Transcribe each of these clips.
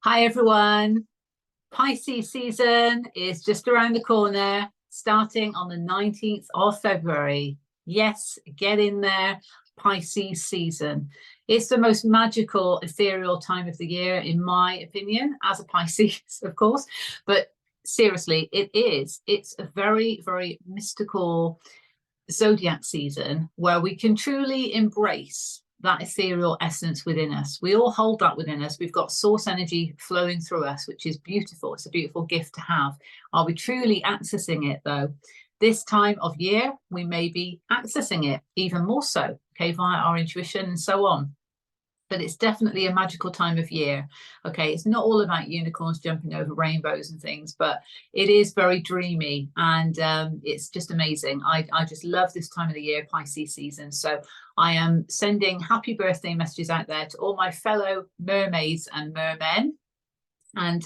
Hi everyone. Pisces season is just around the corner, starting on the 19th of February. Yes, get in there. Pisces season. It's the most magical, ethereal time of the year, in my opinion, as a Pisces, of course. But seriously, it is. It's a very, very mystical zodiac season where we can truly embrace that ethereal essence within us. We all hold that within us. We've got source energy flowing through us, which is beautiful. It's a beautiful gift to have. Are we truly accessing it though? This time of year, we may be accessing it even more so, okay, via our intuition and so on. But it's definitely a magical time of year. Okay, it's not all about unicorns jumping over rainbows and things, but it is very dreamy and it's just amazing. I just love this time of the year, Pisces season. So I am sending happy birthday messages out there to all my fellow mermaids and mermen. And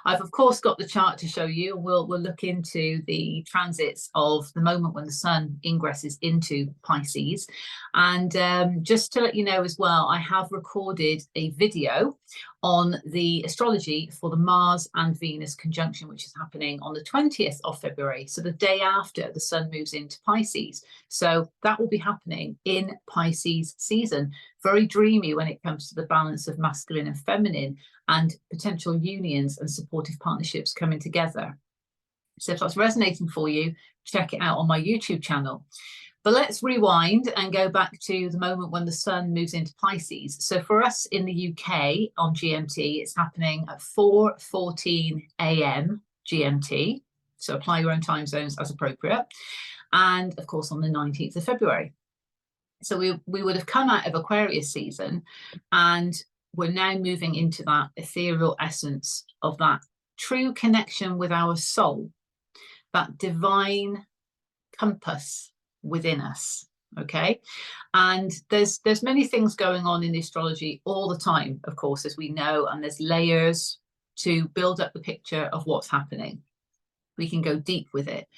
I've of course got the chart to show you. We'll look into the transits of the moment when the sun ingresses into Pisces. And just to let you know as well, I have recorded a video on the astrology for the Mars and Venus conjunction, which is happening on the 20th of February. So the day after the sun moves into Pisces. So that will be happening in Pisces season. Very dreamy when it comes to the balance of masculine and feminine and potential unions and supportive partnerships coming together. So if that's resonating for you, check it out on my YouTube channel. But let's rewind and go back to the moment when the sun moves into Pisces. So for us in the UK on GMT, it's happening at 4:14 a.m. GMT. So apply your own time zones as appropriate. And of course on the 19th of February. So we would have come out of Aquarius season and we're now moving into that ethereal essence of that true connection with our soul, that divine compass within us. Okay, and there's many things going on in astrology all the time, of course, as we know, and there's layers to build up the picture of what's happening. We can go deep with it.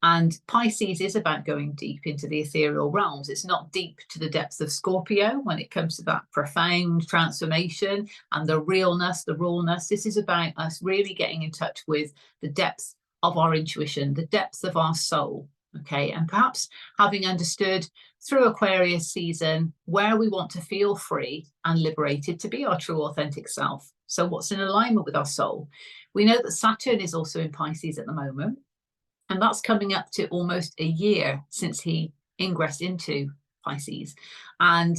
And Pisces is about going deep into the ethereal realms. It's not deep to the depths of Scorpio when it comes to that profound transformation and the realness, the rawness. This is about us really getting in touch with the depths of our intuition, the depths of our soul. Okay, and perhaps having understood through Aquarius season where we want to feel free and liberated to be our true authentic self. So what's in alignment with our soul? We know that Saturn is also in Pisces at the moment. And that's coming up to almost a year since he ingressed into Pisces. And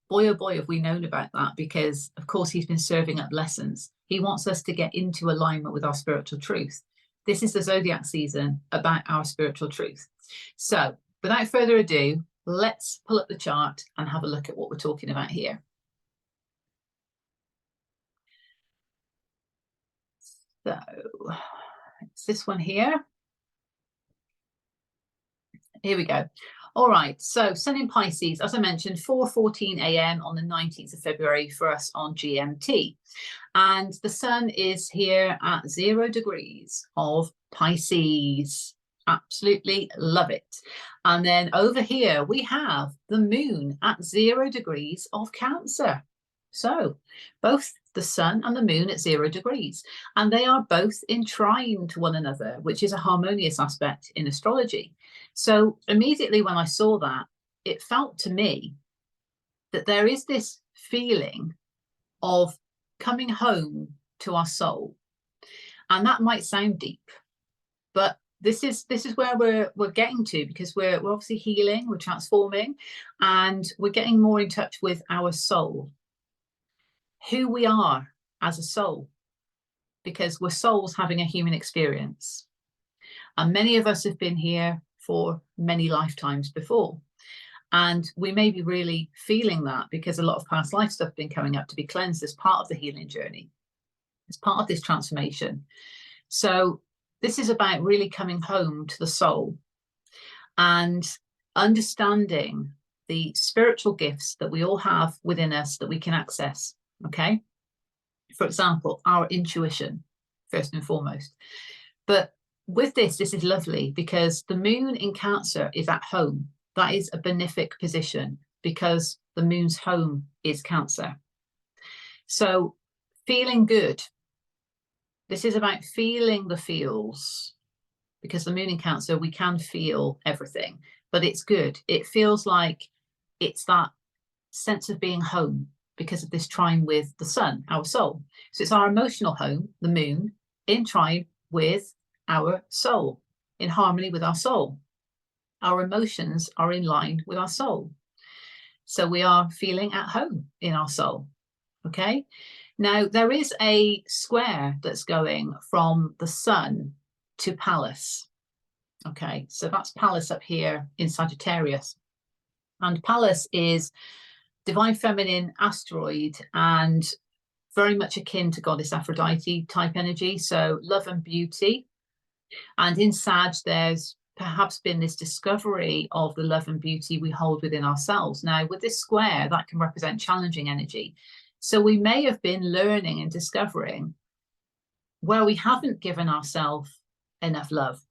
boy, oh boy, have we known about that, because of course he's been serving up lessons. He wants us to get into alignment with our spiritual truth. This is the zodiac season about our spiritual truth. So without further ado, let's pull up the chart and have a look at what we're talking about here. So it's this one here. Here we go. All right, so sun in Pisces, as I mentioned, 4:14 a.m. on the 19th of February for us on GMT. And the sun is here at 0 degrees of Pisces. Absolutely love it. And then over here, we have the moon at 0 degrees of Cancer. So both the sun and the moon at 0 degrees, and they are both in trine to one another, which is a harmonious aspect in astrology. So immediately when I saw that, it felt to me that there is this feeling of coming home to our soul. And that might sound deep, but this is where we're getting to, because we're obviously healing, we're transforming, and we're getting more in touch with our soul, who we are as a soul, because we're souls having a human experience. And many of us have been here for many lifetimes before. And we may be really feeling that because a lot of past life stuff has been coming up to be cleansed as part of the healing journey, as part of this transformation. So this is about really coming home to the soul and understanding the spiritual gifts that we all have within us that we can access. Okay, for example, our intuition, first and foremost. But with this is lovely because the moon in Cancer is at home. That is a benefic position because the moon's home is Cancer. So feeling good This is about feeling the feels, because the moon in Cancer, we can feel everything, but it's good. It feels like it's that sense of being home because of this trine with the sun, our soul. So it's our emotional home, the moon, in trine with our soul, in harmony with our soul. Our emotions are in line with our soul. So we are feeling at home in our soul. Okay. Now there is a square that's going from the sun to Pallas. Okay, so that's Pallas up here in Sagittarius. And Pallas is divine feminine asteroid and very much akin to goddess Aphrodite type energy. So love and beauty. And in Sag, there's perhaps been this discovery of the love and beauty we hold within ourselves. Now, with this square, that can represent challenging energy. So we may have been learning and discovering where we haven't given ourselves enough love.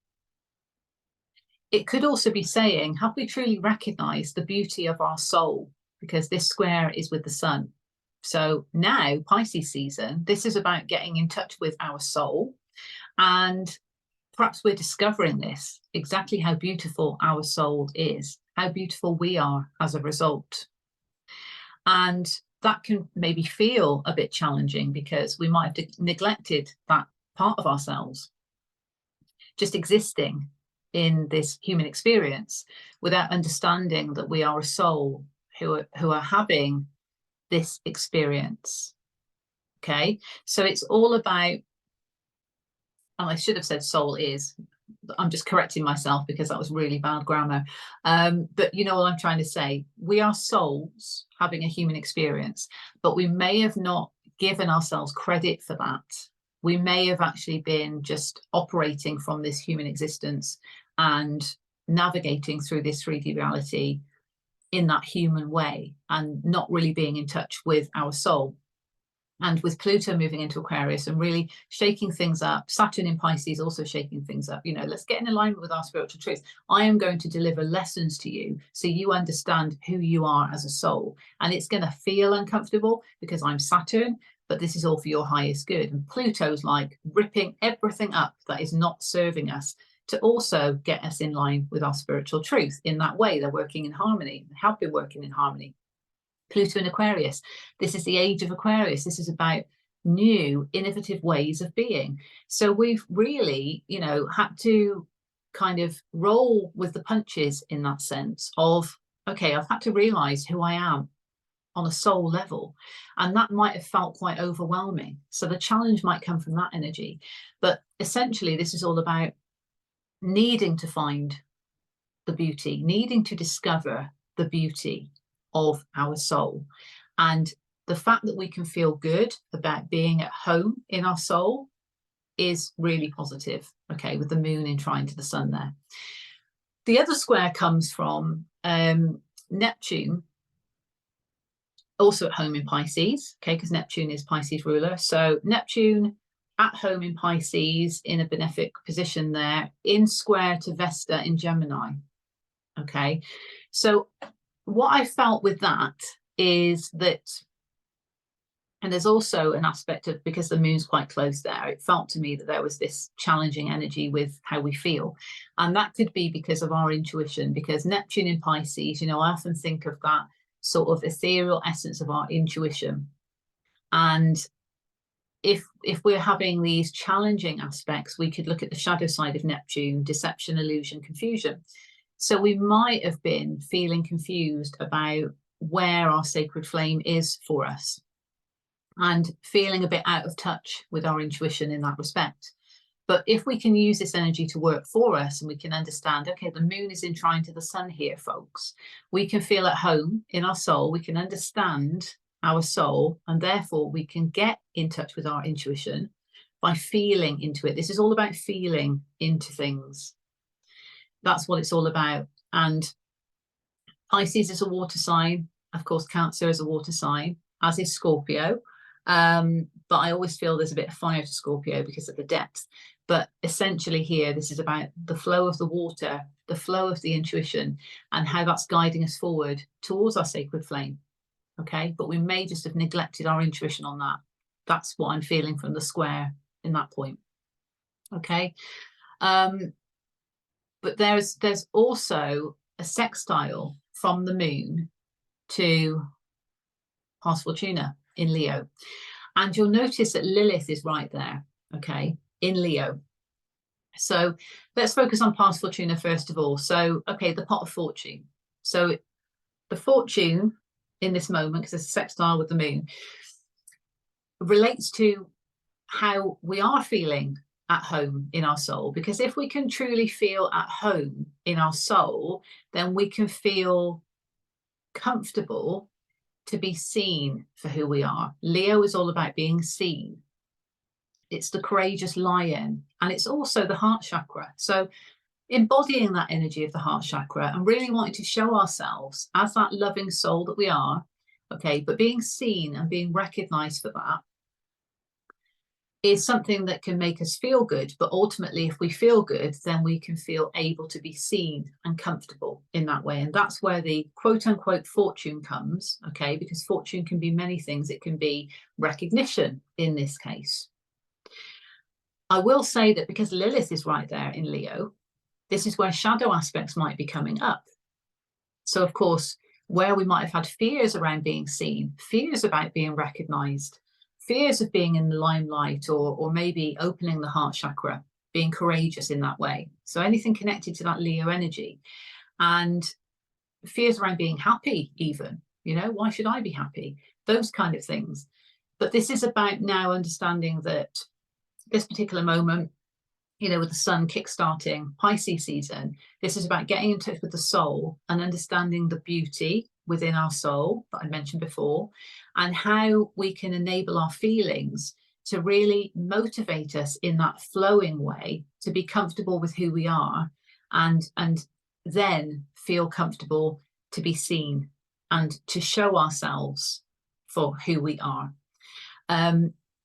It could also be saying, have we truly recognized the beauty of our soul? Because this square is with the sun. So now, Pisces season, this is about getting in touch with our soul. And perhaps we're discovering this, exactly how beautiful our soul is, how beautiful we are as a result. And that can maybe feel a bit challenging because we might have neglected that part of ourselves, just existing in this human experience without understanding that we are a soul who are having this experience. Okay, so it's all about, and I should have said soul is, I'm just correcting myself because that was really bad grammar. But you know what I'm trying to say? We are souls having a human experience, but we may have not given ourselves credit for that. We may have actually been just operating from this human existence and navigating through this 3D reality in that human way and not really being in touch with our soul. And with Pluto moving into Aquarius and really shaking things up, Saturn in Pisces also shaking things up, you know, let's get in alignment with our spiritual truth. I am going to deliver lessons to you so you understand who you are as a soul. And it's going to feel uncomfortable because I'm Saturn, but this is all for your highest good. And Pluto's like ripping everything up that is not serving us to also get us in line with our spiritual truth. In that way, they're working in harmony, have been working in harmony. Pluto in Aquarius. This is the age of Aquarius. This is about new, innovative ways of being. So we've really, you know, had to kind of roll with the punches in that sense of, okay, I've had to realize who I am on a soul level. And that might have felt quite overwhelming. So the challenge might come from that energy. But essentially, this is all about needing to find the beauty, needing to discover the beauty of our soul. And the fact that we can feel good about being at home in our soul is really positive, okay, with the moon in trine to the sun there. The other square comes from Neptune, also at home in Pisces, okay, because Neptune is Pisces ruler. So Neptune at home in Pisces in a benefic position there, in square to Vesta in Gemini, okay. So what I felt with that is that, and there's also an aspect of, because the moon's quite close there, it felt to me that there was this challenging energy with how we feel. And that could be because of our intuition, because Neptune in Pisces, you know, I often think of that sort of ethereal essence of our intuition. And if we're having these challenging aspects, we could look at the shadow side of Neptune, deception, illusion, confusion. So we might have been feeling confused about where our sacred flame is for us and feeling a bit out of touch with our intuition in that respect. But if we can use this energy to work for us and we can understand, okay, the moon is in trine to the sun here, folks, we can feel at home in our soul, we can understand our soul, and therefore we can get in touch with our intuition by feeling into it. This is all about feeling into things. That's what it's all about. And Pisces is a water sign. Of course, Cancer is a water sign, as is Scorpio. But I always feel there's a bit of fire to Scorpio because of the depth. But essentially here, this is about the flow of the water, the flow of the intuition, and how that's guiding us forward towards our sacred flame. Okay, but we may just have neglected our intuition on that. That's what I'm feeling from the square in that point. Okay. But there's also a sextile from the moon to Pars Fortuna in Leo. And you'll notice that Lilith is right there, okay, in Leo. So let's focus on Pars Fortuna first of all. So, okay, the pot of fortune. So the fortune in this moment, because it's a sextile with the moon, relates to how we are feeling at home in our soul. Because if we can truly feel at home in our soul, then we can feel comfortable to be seen for who we are. Leo is all about being seen. It's the courageous lion, and it's also the heart chakra. So embodying that energy of the heart chakra and really wanting to show ourselves as that loving soul that we are, okay, but being seen and being recognized for that is something that can make us feel good. But ultimately, if we feel good, then we can feel able to be seen and comfortable in that way. And that's where the quote unquote fortune comes, okay, because fortune can be many things. It can be recognition in this case. I will say that because Lilith is right there in Leo, this is where shadow aspects might be coming up. So, of course, where we might have had fears around being seen, fears about being recognized, fears of being in the limelight, or maybe opening the heart chakra, being courageous in that way. So anything connected to that Leo energy, and fears around being happy even, you know, why should I be happy? Those kind of things. But this is about now understanding that this particular moment, you know, with the sun kickstarting Pisces season, this is about getting in touch with the soul and understanding the beauty within our soul that I mentioned before, and how we can enable our feelings to really motivate us in that flowing way to be comfortable with who we are, and then feel comfortable to be seen and to show ourselves for who we are.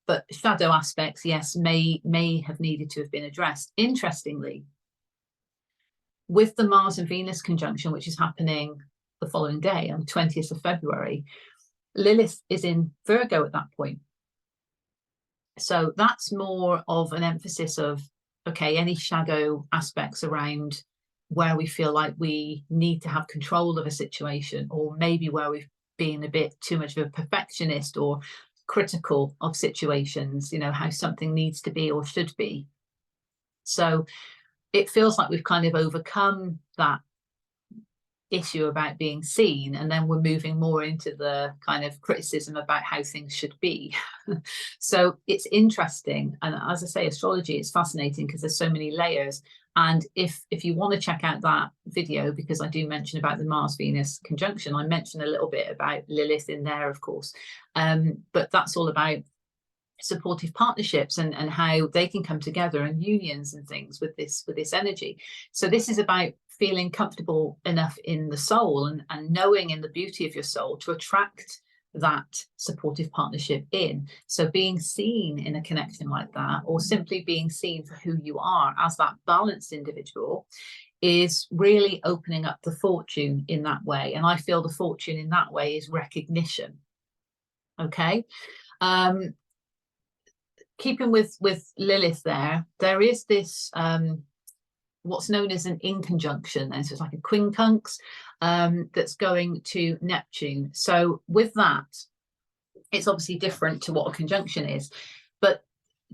But shadow aspects, yes, may have needed to have been addressed. Interestingly, with the Mars and Venus conjunction, which is happening the following day on the 20th of February, Lilith is in Virgo at that point. So that's more of an emphasis of, okay, any shadow aspects around where we feel like we need to have control of a situation, or maybe where we've been a bit too much of a perfectionist or critical of situations, you know, how something needs to be or should be. So it feels like we've kind of overcome that issue about being seen, and then we're moving more into the kind of criticism about how things should be. So it's interesting, and as I say, astrology is fascinating because there's so many layers. And if you want to check out that video, because I do mention about the Mars Venus conjunction, I mention a little bit about Lilith in there, of course, but that's all about supportive partnerships and how they can come together, and unions and things with this energy. So this is about feeling comfortable enough in the soul and knowing in the beauty of your soul to attract that supportive partnership in. So being seen in a connection like that, or simply being seen for who you are as that balanced individual, is really opening up the fortune in that way. And I feel the fortune in that way is recognition. Okay. Keeping with Lilith there is this what's known as an inconjunction, and so it's like a quincunx that's going to Neptune. So with that, it's obviously different to what a conjunction is, but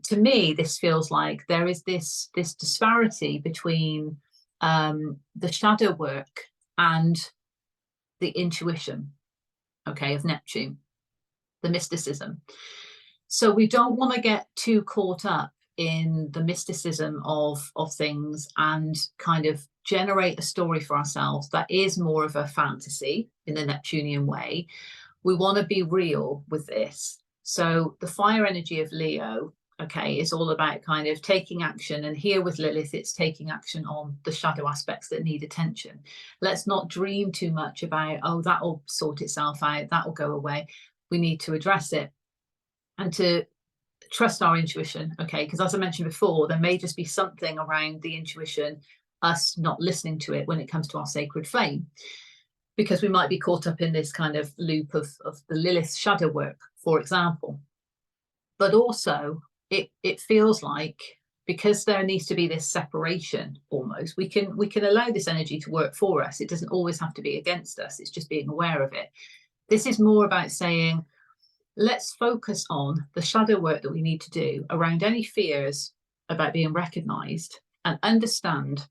to me this feels like there is this disparity between the shadow work and the intuition, okay, of Neptune, the mysticism. So we don't want to get too caught up in the mysticism of things and kind of generate a story for ourselves that is more of a fantasy in the Neptunian way. We want to be real with this. So the fire energy of Leo, okay, is all about kind of taking action. And here with Lilith, it's taking action on the shadow aspects that need attention. Let's not dream too much about, oh, that'll sort itself out, that'll go away. We need to address it and to trust our intuition, okay? Because as I mentioned before, there may just be something around the intuition, us not listening to it when it comes to our sacred flame, because we might be caught up in this kind of loop of the Lilith shadow work, for example. But also, it feels like, because there needs to be this separation almost, we can allow this energy to work for us. It doesn't always have to be against us. It's just being aware of it. This is more about saying, let's focus on the shadow work that we need to do around any fears about being recognized, and understand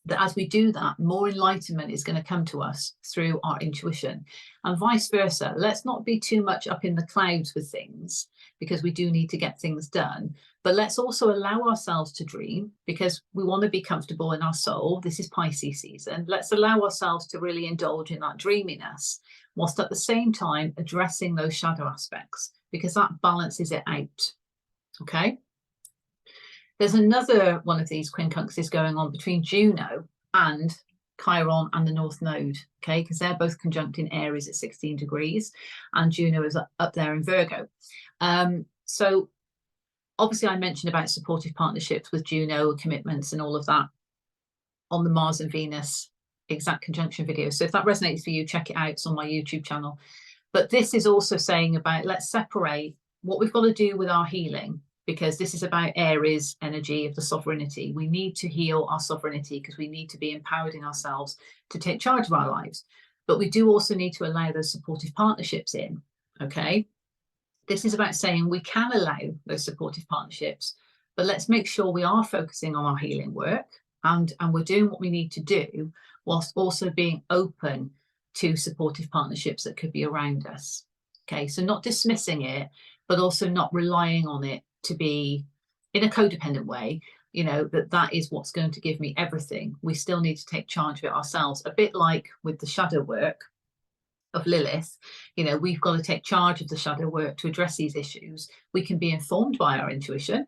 that as we do that, more enlightenment is going to come to us through our intuition, and vice versa. Let's not be too much up in the clouds with things, because we do need to get things done. But let's also allow ourselves to dream, because we want to be comfortable in our soul. This is Pisces season. Let's allow ourselves to really indulge in that dreaminess, whilst at the same time addressing those shadow aspects, because that balances it out. Okay. There's another one of these quincunxes going on between Juno and Chiron and the North Node, okay, because they're both conjunct in Aries at 16 degrees, and Juno is up there in Virgo. So obviously I mentioned about supportive partnerships with Juno, commitments and all of that on the Mars and Venus exact conjunction video. So if that resonates for you, check it out. It's on my YouTube channel. But this is also saying about, let's separate what we've got to do with our healing, because this is about Aries energy of the sovereignty. We need to heal our sovereignty, because we need to be empowering ourselves to take charge of our lives. But we do also need to allow those supportive partnerships in, okay? This is about saying we can allow those supportive partnerships, but let's make sure we are focusing on our healing work, and we're doing what we need to do, whilst also being open to supportive partnerships that could be around us. Okay, so not dismissing it, but also not relying on it to be in a codependent way, you know, that is what's going to give me everything. We still need to take charge of it ourselves, a bit like with the shadow work of Lilith. You know, we've got to take charge of the shadow work to address these issues. We can be informed by our intuition.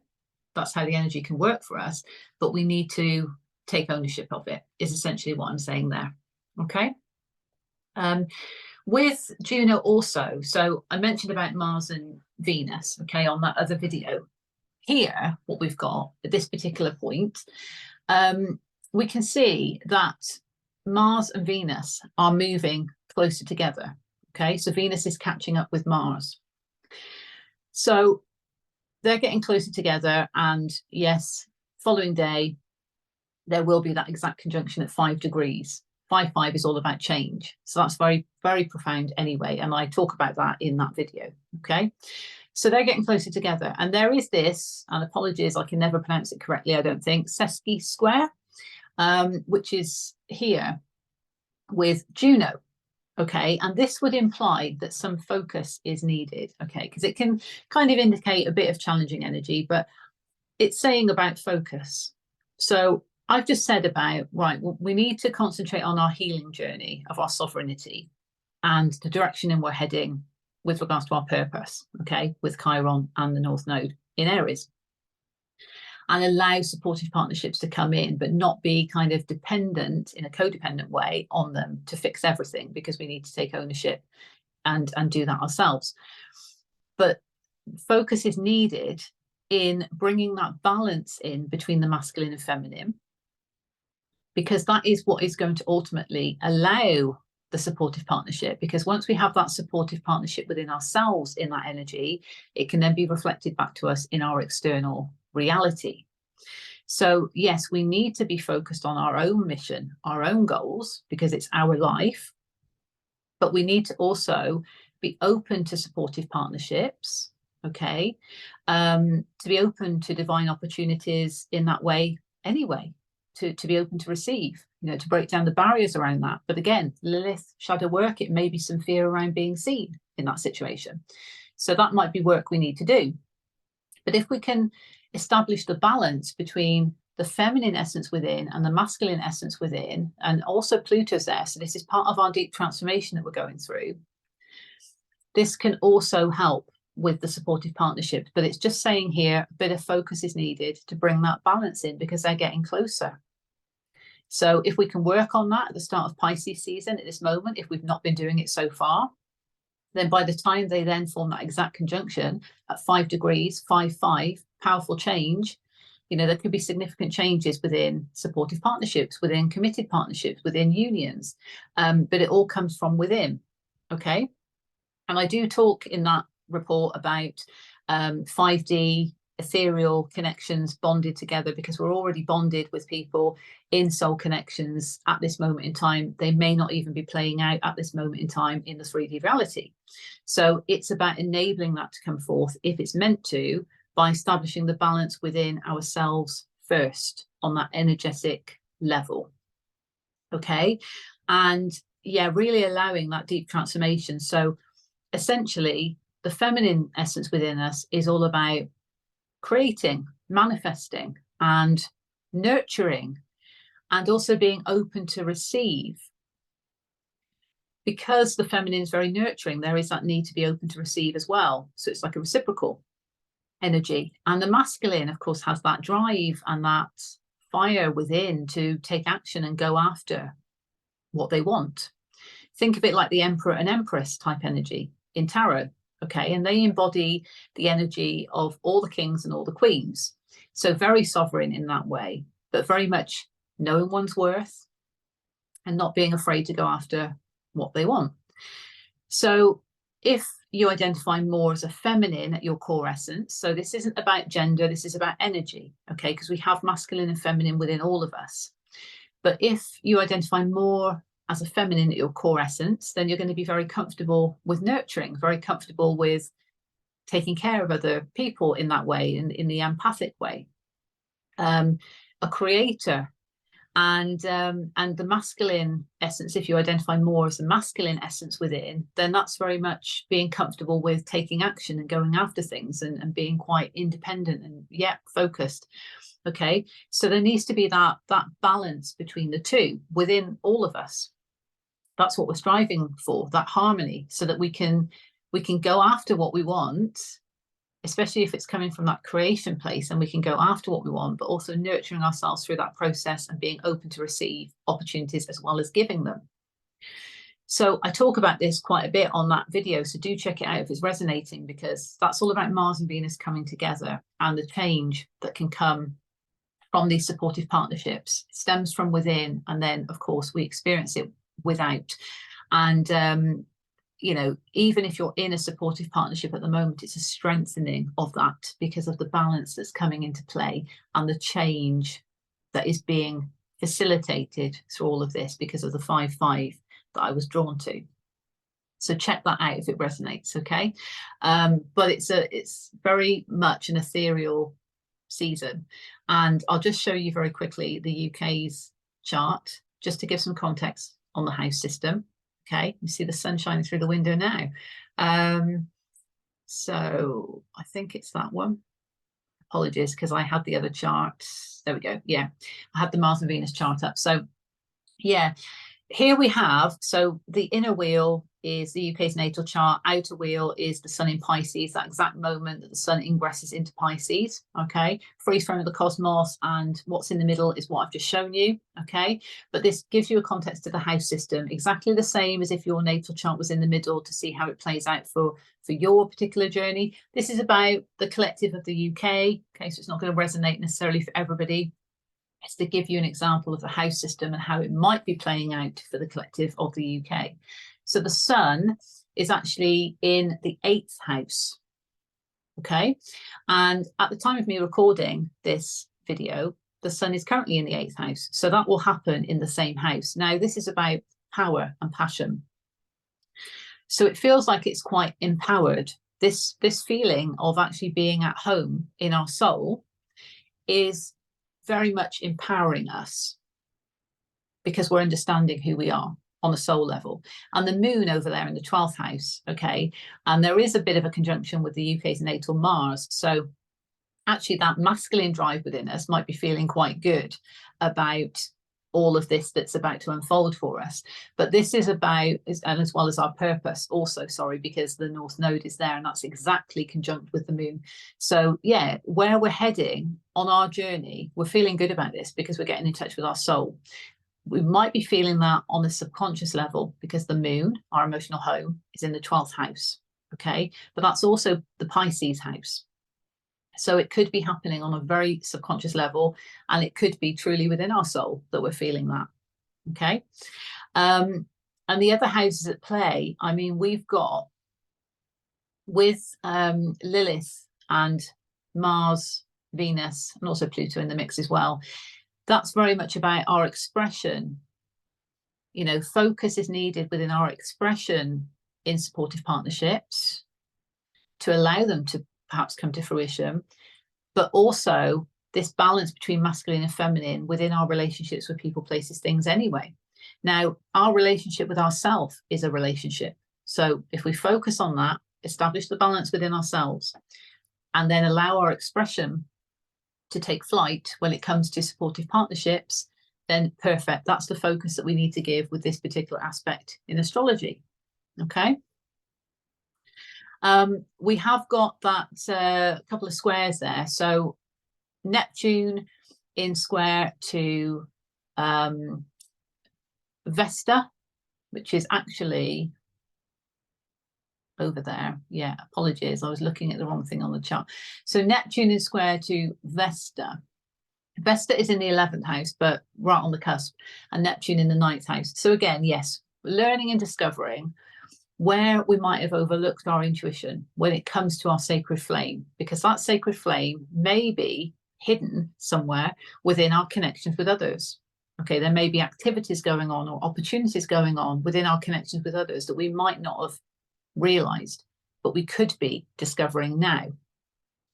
That's how the energy can work for us, but we need to take ownership of it, is essentially what I'm saying there. Okay. With Juno also, so I mentioned about Mars and Venus, okay, on that other video. Here, what we've got at this particular point, we can see that Mars and Venus are moving closer together, okay? So Venus is catching up with Mars. So they're getting closer together, and yes, following day, there will be that exact conjunction at 5 degrees. 5-5 is all about change. So that's very, very profound anyway. And I talk about that in that video. Okay. So they're getting closer together. And there is this, and apologies, I can never pronounce it correctly, I don't think, Sesqui square, which is here with Juno. Okay. And this would imply that some focus is needed. Okay. Because it can kind of indicate a bit of challenging energy, but it's saying about focus. So I've just said about, right, well, we need to concentrate on our healing journey of our sovereignty and the direction in we're heading with regards to our purpose, okay, with Chiron and the North Node in Aries. And allow supportive partnerships to come in, but not be kind of dependent in a codependent way on them to fix everything, because we need to take ownership and do that ourselves. But focus is needed in bringing that balance in between the masculine and feminine, because that is what is going to ultimately allow the supportive partnership. Because once we have that supportive partnership within ourselves in that energy, it can then be reflected back to us in our external reality. So yes, we need to be focused on our own mission, our own goals, because it's our life. But we need to also be open to supportive partnerships, okay, to be open to divine opportunities in that way anyway. To be open to receive, you know, to break down the barriers around that. But again, Lilith shadow work, it may be some fear around being seen in that situation. So that might be work we need to do. But if we can establish the balance between the feminine essence within and the masculine essence within, and also Pluto's there, so this is part of our deep transformation that we're going through, this can also help with the supportive partnerships. But it's just saying here, a bit of focus is needed to bring that balance in, because they're getting closer. So if we can work on that at the start of Pisces season, at this moment, if we've not been doing it so far, then by the time they then form that exact conjunction at 5 degrees, 5-5, powerful change, you know, there could be significant changes within supportive partnerships, within committed partnerships, within unions, but it all comes from within, okay? And I do talk in that report about 5D ethereal connections bonded together, because we're already bonded with people in soul connections at this moment in time. They may not even be playing out at this moment in time in the 3D reality. So it's about enabling that to come forth, if it's meant to, by establishing the balance within ourselves first on that energetic level. Okay. And yeah, really allowing that deep transformation. So essentially, the feminine essence within us is all about creating, manifesting, and nurturing, and also being open to receive. Because the feminine is very nurturing, there is that need to be open to receive as well. So it's like a reciprocal energy. And the masculine, of course, has that drive and that fire within to take action and go after what they want. Think of it like the emperor and empress type energy in tarot. Okay, and they embody the energy of all the kings and all the queens. So very sovereign in that way, but very much knowing one's worth and not being afraid to go after what they want. So if you identify more as a feminine at your core essence, so this isn't about gender, this is about energy, okay, because we have masculine and feminine within all of us. But if you identify more as a feminine at your core essence, then you're going to be very comfortable with nurturing, very comfortable with taking care of other people in that way, in the empathic way. A creator, and the masculine essence, if you identify more as the masculine essence within, then that's very much being comfortable with taking action and going after things and being quite independent and focused. Okay, so there needs to be that balance between the two within all of us. That's what we're striving for, that harmony, so that we can go after what we want, especially if it's coming from that creation place, and we can go after what we want, but also nurturing ourselves through that process and being open to receive opportunities as well as giving them. So I talk about this quite a bit on that video, so do check it out if it's resonating, because that's all about Mars and Venus coming together and the change that can come from these supportive partnerships. It stems from within, and then of course we experience it without. And you know, even if you're in a supportive partnership at the moment, it's a strengthening of that because of the balance that's coming into play and the change that is being facilitated through all of this because of the 5-5 that I was drawn to. So check that out if it resonates, okay? But it's very much an ethereal season. And I'll just show you very quickly the UK's chart, just to give some context on the house system. Okay, you see the sun shining through the window now. So I think it's that one. Apologies, because I had the other chart. There we go. Yeah, I had the Mars and Venus chart up. So yeah, here we have, so the inner wheel is the UK's natal chart, outer wheel is the sun in Pisces, that exact moment that the sun ingresses into Pisces, okay? Freeze frame of the cosmos, and what's in the middle is what I've just shown you, okay? But this gives you a context to the house system, exactly the same as if your natal chart was in the middle, to see how it plays out for your particular journey. This is about the collective of the UK, okay? So it's not going to resonate necessarily for everybody. It's to give you an example of the house system and how it might be playing out for the collective of the UK. So the sun is actually in the 8th house, okay? And at the time of me recording this video, the sun is currently in the 8th house. So that will happen in the same house. Now, this is about power and passion. So it feels like it's quite empowered. This feeling of actually being at home in our soul is very much empowering us because we're understanding who we are on a soul level. And the moon over there in the 12th house, okay, and there is a bit of a conjunction with the UK's natal Mars. So actually that masculine drive within us might be feeling quite good about all of this that's about to unfold for us. But this is about, and as well as our purpose also, sorry, because the North Node is there and that's exactly conjunct with the moon. So yeah, where we're heading on our journey, we're feeling good about this because we're getting in touch with our soul. We might be feeling that on the subconscious level because the moon, our emotional home, is in the 12th house, okay? But that's also the Pisces house. So it could be happening on a very subconscious level, and it could be truly within our soul that we're feeling that, okay? And the other houses at play, I mean, we've got with Lilith and Mars, Venus, and also Pluto in the mix as well. That's very much about our expression. You know, focus is needed within our expression in supportive partnerships to allow them to perhaps come to fruition, but also this balance between masculine and feminine within our relationships with people, places, things anyway. Now, our relationship with ourselves is a relationship. So if we focus on that, establish the balance within ourselves, and then allow our expression to take flight when it comes to supportive partnerships, then perfect. That's the focus that we need to give with this particular aspect in astrology. Okay. We have got that couple of squares there. So Neptune in square to Vesta, which is actually over there. Yeah, apologies. I was looking at the wrong thing on the chart. So Neptune is square to Vesta. Vesta is in the 11th house, but right on the cusp, and Neptune in the 9th house. So again, yes, learning and discovering where we might have overlooked our intuition when it comes to our sacred flame, because that sacred flame may be hidden somewhere within our connections with others. Okay, there may be activities going on or opportunities going on within our connections with others that we might not have realized, but we could be discovering now.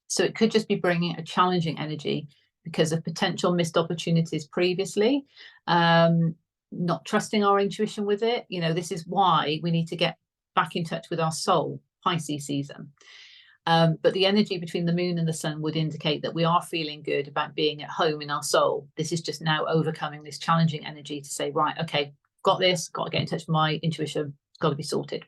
So it could just be bringing a challenging energy because of potential missed opportunities previously, not trusting our intuition with it. You know, this is why we need to get back in touch with our soul, Pisces season. But the energy between the moon and the sun would indicate that we are feeling good about being at home in our soul. This is just now overcoming this challenging energy to say, right, okay, got this, got to get in touch with my intuition, got to be sorted.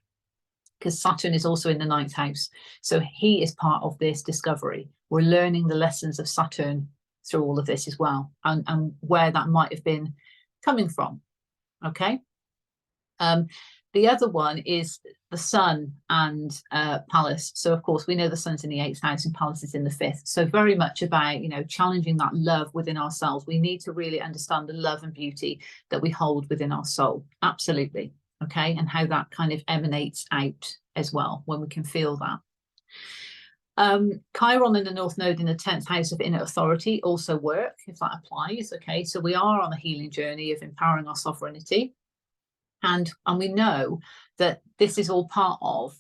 Because Saturn is also in the 9th house. So he is part of this discovery. We're learning the lessons of Saturn through all of this as well, and where that might have been coming from. Okay. The other one is the sun and Pallas. So of course we know the sun's in the 8th house and Pallas is in the 5th. So very much about, you know, challenging that love within ourselves. We need to really understand the love and beauty that we hold within our soul. Absolutely. Okay. And how that kind of emanates out as well when we can feel that. Chiron in the North Node in the 10th house of inner authority also work if that applies. Okay, so we are on a healing journey of empowering our sovereignty, and we know that this is all part of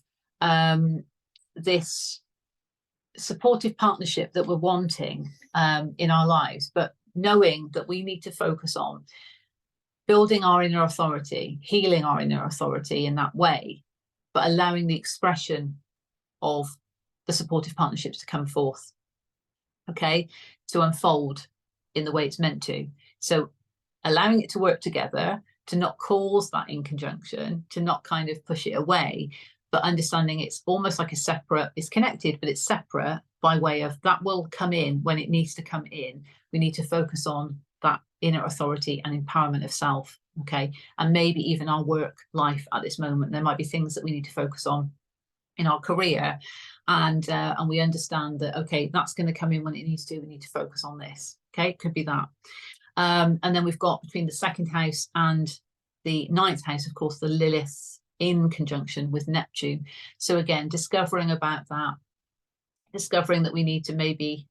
this supportive partnership that we're wanting in our lives, but knowing that we need to focus on building our inner authority, healing our inner authority in that way, but allowing the expression of the supportive partnerships to come forth, okay, to unfold in the way it's meant to. So allowing it to work together, to not cause that in conjunction, to not kind of push it away, but understanding it's almost like a separate, it's connected, but it's separate by way of that will come in when it needs to come in. We need to focus on that inner authority and empowerment of self, okay, and maybe even our work life at this moment. There might be things that we need to focus on in our career, and we understand that, okay, that's going to come in when it needs to. We need to focus on this. Okay, it could be that. And then we've got between the 2nd house and the 9th house, of course, the Lilith in conjunction with Neptune. So again, discovering about that, discovering that we need to maybe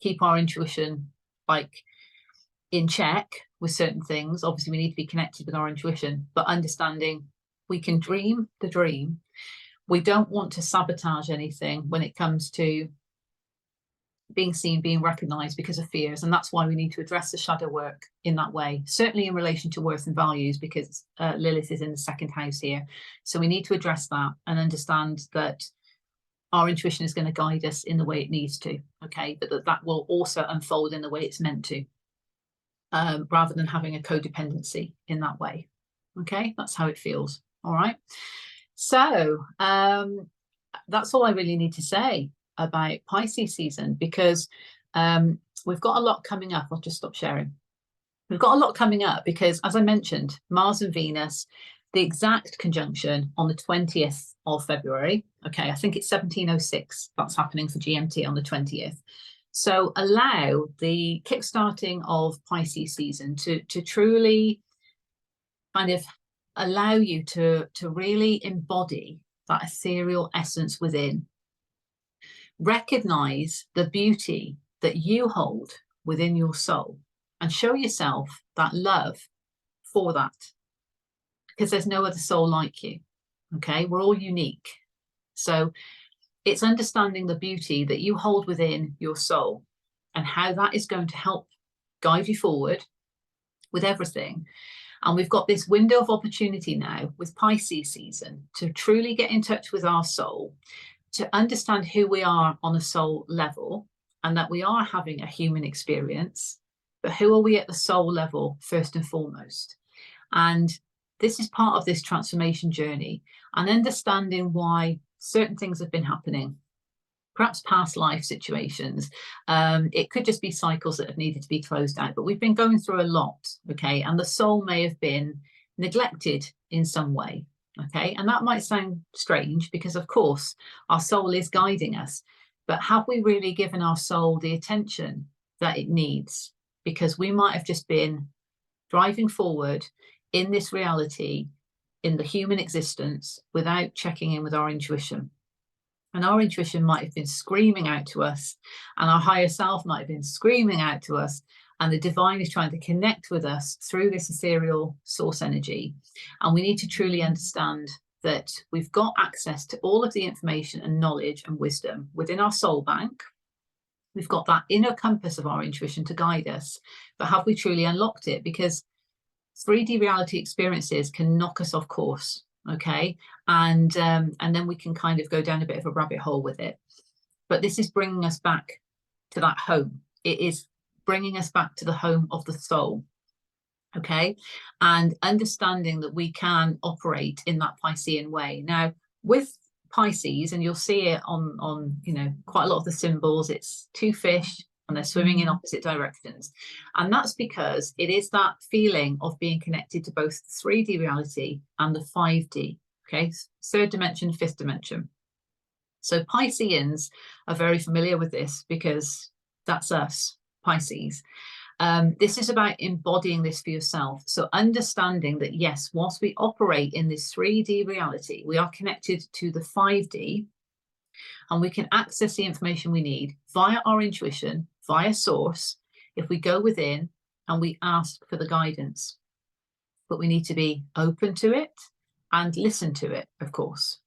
keep our intuition like in check with certain things. Obviously, we need to be connected with our intuition, but understanding we can dream the dream. We don't want to sabotage anything when it comes to being seen, being recognized because of fears. And that's why we need to address the shadow work in that way, certainly in relation to worth and values, because Lilith is in the 2nd house here. So we need to address that and understand that our intuition is going to guide us in the way it needs to, okay, but that will also unfold in the way it's meant to, rather than having a codependency in that way. Okay, that's how it feels. All right. So that's all I really need to say about Pisces season, because we've got a lot coming up. I'll just stop sharing. We've got a lot coming up because, as I mentioned, Mars and Venus, the exact conjunction on the 20th of February. Okay, I think it's 1706. That's happening for GMT on the 20th. So allow the kickstarting of Pisces season to truly kind of allow you to really embody that ethereal essence within. Recognize the beauty that you hold within your soul and show yourself that love for that, because there's no other soul like you. Okay, we're all unique. So it's understanding the beauty that you hold within your soul and how that is going to help guide you forward with everything. And we've got this window of opportunity now with Pisces season to truly get in touch with our soul, to understand who we are on a soul level, and that we are having a human experience, but who are we at the soul level first and foremost? And this is part of this transformation journey, and understanding why certain things have been happening, perhaps past life situations. It could just be cycles that have needed to be closed out, but we've been going through a lot, okay? And the soul may have been neglected in some way, okay? And that might sound strange because, of course, our soul is guiding us, but have we really given our soul the attention that it needs? Because we might have just been driving forward in this reality, in the human existence, without checking in with our intuition. And our intuition might have been screaming out to us, and our higher self might have been screaming out to us, and the divine is trying to connect with us through this ethereal source energy. And we need to truly understand that we've got access to all of the information and knowledge and wisdom within our soul bank. We've got that inner compass of our intuition to guide us, but have we truly unlocked it? Because 3D reality experiences can knock us off course, okay? And then we can kind of go down a bit of a rabbit hole with it. But this is bringing us back to that home. It is bringing us back to the home of the soul, okay? And understanding that we can operate in that Piscean way. Now, with Pisces, and you'll see it on you know, quite a lot of the symbols, it's two fish, and they're swimming in opposite directions. And that's because it is that feeling of being connected to both 3D reality and the 5D, okay? Third dimension, fifth dimension. So Pisceans are very familiar with this because that's us, Pisces. This is about embodying this for yourself. So understanding that, yes, whilst we operate in this 3D reality, we are connected to the 5D, and we can access the information we need via our intuition, via source, if we go within and we ask for the guidance. But we need to be open to it and listen to it, of course.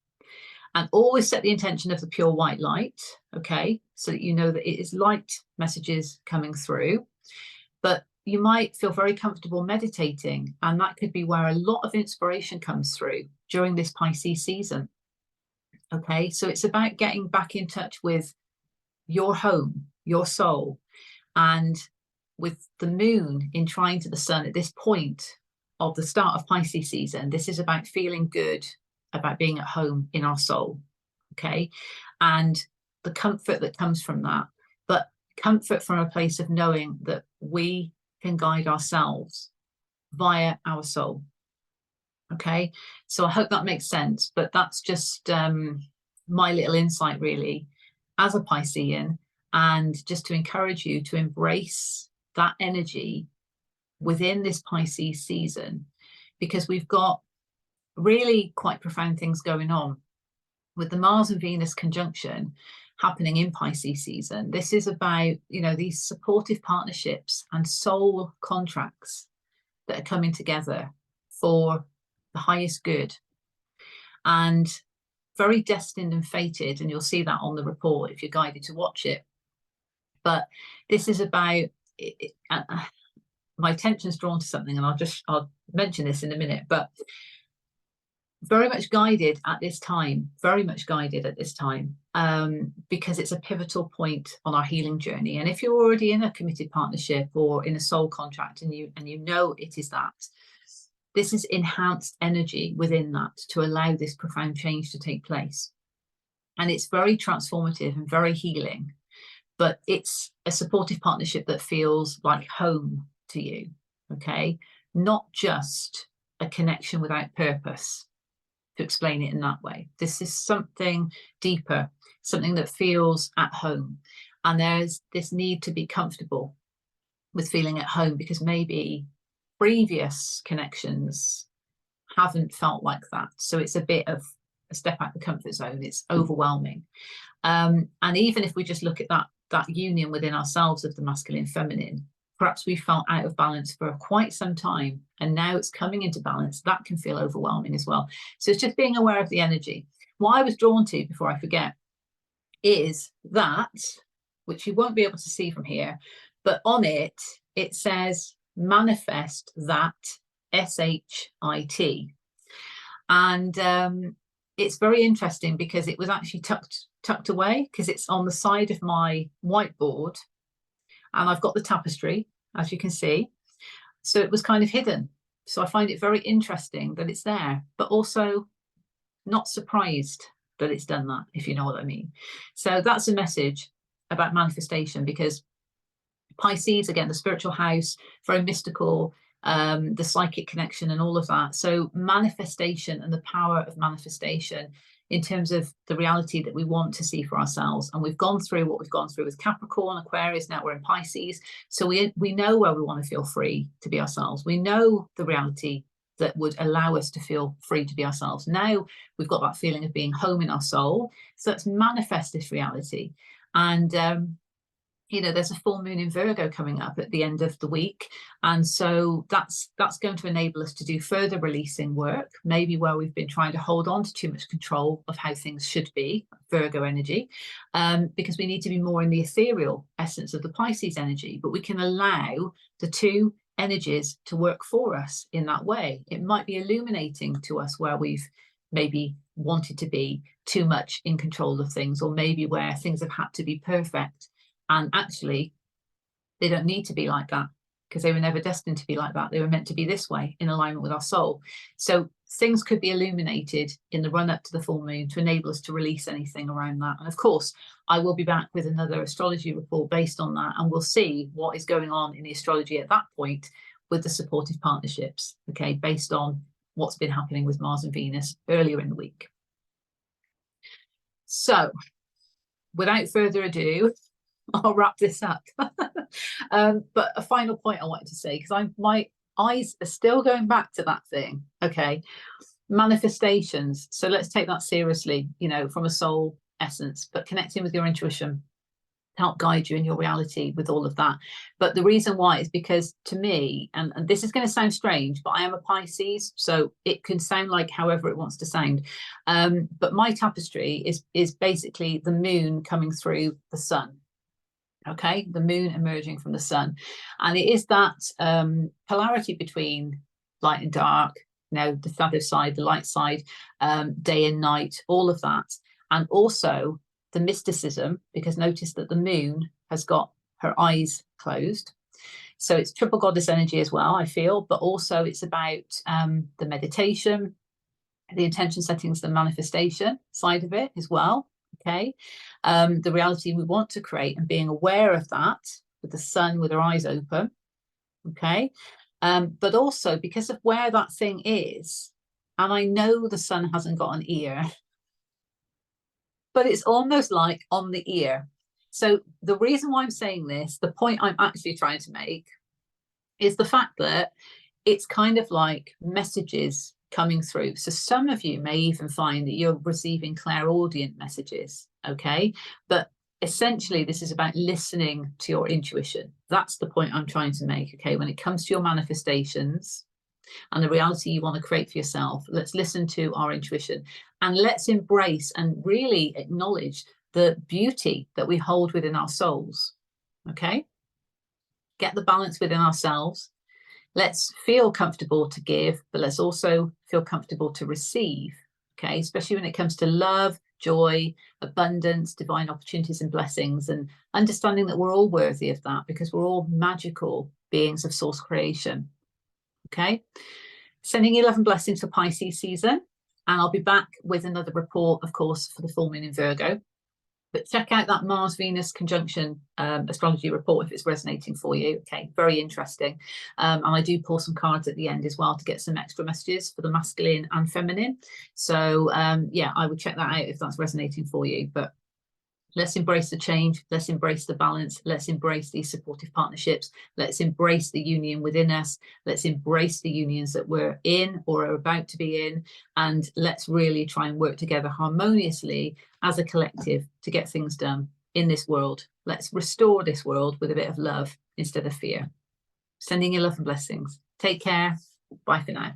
And always set the intention of the pure white light, okay? So that you know that it is light messages coming through. But you might feel very comfortable meditating, and that could be where a lot of inspiration comes through during this Pisces season. Okay, so it's about getting back in touch with your home, your soul, and with the moon in trine to the sun at this point of the start of Pisces season, this is about feeling good, about being at home in our soul, okay? And the comfort that comes from that, but comfort from a place of knowing that we can guide ourselves via our soul. Okay, so I hope that makes sense, but that's just my little insight really as a Piscean, and just to encourage you to embrace that energy within this Pisces season, because we've got really quite profound things going on with the Mars and Venus conjunction happening in Pisces season. This is about, you know, these supportive partnerships and soul contracts that are coming together for the highest good, and very destined and fated, and you'll see that on the report if you're guided to watch it. But this is about my attention's drawn to something, and I'll mention this in a minute, but very much guided at this time, very much guided at this time, because it's a pivotal point on our healing journey. And if you're already in a committed partnership or in a soul contract, and you know it is that, this is enhanced energy within that to allow this profound change to take place. And it's very transformative and very healing, but it's a supportive partnership that feels like home to you, okay? Not just a connection without purpose, to explain it in that way. This is something deeper, something that feels at home. And there's this need to be comfortable with feeling at home, because maybe previous connections haven't felt like that. So it's a bit of a step out the comfort zone. It's overwhelming. And even if we just look at that union within ourselves of the masculine and feminine, perhaps we felt out of balance for quite some time, and now it's coming into balance. That can feel overwhelming as well. So it's just being aware of the energy. What I was drawn to, before I forget, is that, which you won't be able to see from here, but on it, it says manifest that, SHIT. And it's very interesting because it was actually tucked away, because it's on the side of my whiteboard, and I've got the tapestry, as you can see. So it was kind of hidden. So I find it very interesting that it's there, but also not surprised that it's done that, if you know what I mean. So that's a message about manifestation, because Pisces, again, the spiritual house, very mystical, the psychic connection and all of that. So manifestation and the power of manifestation in terms of the reality that we want to see for ourselves. And we've gone through what we've gone through with Capricorn, Aquarius, now we're in Pisces. So we know where we want to feel free to be ourselves. We know the reality that would allow us to feel free to be ourselves. Now we've got that feeling of being home in our soul. So let's manifest this reality. And you know, there's a full moon in Virgo coming up at the end of the week. And so that's going to enable us to do further releasing work, maybe where we've been trying to hold on to too much control of how things should be, Virgo energy, because we need to be more in the ethereal essence of the Pisces energy. But we can allow the two energies to work for us in that way. It might be illuminating to us where we've maybe wanted to be too much in control of things, or maybe where things have had to be perfect. And actually, they don't need to be like that, because they were never destined to be like that. They were meant to be this way, in alignment with our soul. So things could be illuminated in the run up to the full moon to enable us to release anything around that. And of course, I will be back with another astrology report based on that, and we'll see what is going on in the astrology at that point with the supportive partnerships, okay, based on what's been happening with Mars and Venus earlier in the week. So without further ado, I'll wrap this up. But a final point I wanted to say, because my eyes are still going back to that thing. Okay, manifestations. So let's take that seriously, you know, from a soul essence, but connecting with your intuition to help guide you in your reality with all of that. But the reason why is because, to me, and this is going to sound strange, but I am a Pisces, so it can sound like however it wants to sound. But my tapestry is basically the moon coming through the sun. Okay, the moon emerging from the sun, and it is that polarity between light and dark, now the shadow side, the light side, day and night, all of that, and also the mysticism, because notice that the moon has got her eyes closed, so it's triple goddess energy as well, I feel, but also it's about the meditation, the intention settings, the manifestation side of it as well. Okay, the reality we want to create, and being aware of that with the sun with her eyes open. Okay, but also because of where that thing is, and I know the sun hasn't got an ear, but it's almost like on the ear. So the reason why I'm saying this, the point I'm actually trying to make, is the fact that it's kind of like messages coming through. So some of you may even find that you're receiving clairaudient messages, okay? But essentially, this is about listening to your intuition. That's the point I'm trying to make, okay? When it comes to your manifestations and the reality you want to create for yourself, let's listen to our intuition, and let's embrace and really acknowledge the beauty that we hold within our souls, okay? Get the balance within ourselves. Let's feel comfortable to give, but let's also feel comfortable to receive, okay? Especially when it comes to love, joy, abundance, divine opportunities and blessings, and understanding that we're all worthy of that, because we're all magical beings of source creation, okay? Sending you love and blessings for Pisces season, and I'll be back with another report, of course, for the full moon in Virgo. But check out that Mars-Venus conjunction astrology report if it's resonating for you. Okay, very interesting. And I do pull some cards at the end as well to get some extra messages for the masculine and feminine. So yeah, I would check that out if that's resonating for you. But Let's embrace the change. Let's embrace the balance. Let's embrace these supportive partnerships. Let's embrace the union within us. Let's embrace the unions that we're in or are about to be in. And let's really try and work together harmoniously as a collective to get things done in this world. Let's restore this world with a bit of love instead of fear. Sending you love and blessings. Take care. Bye for now.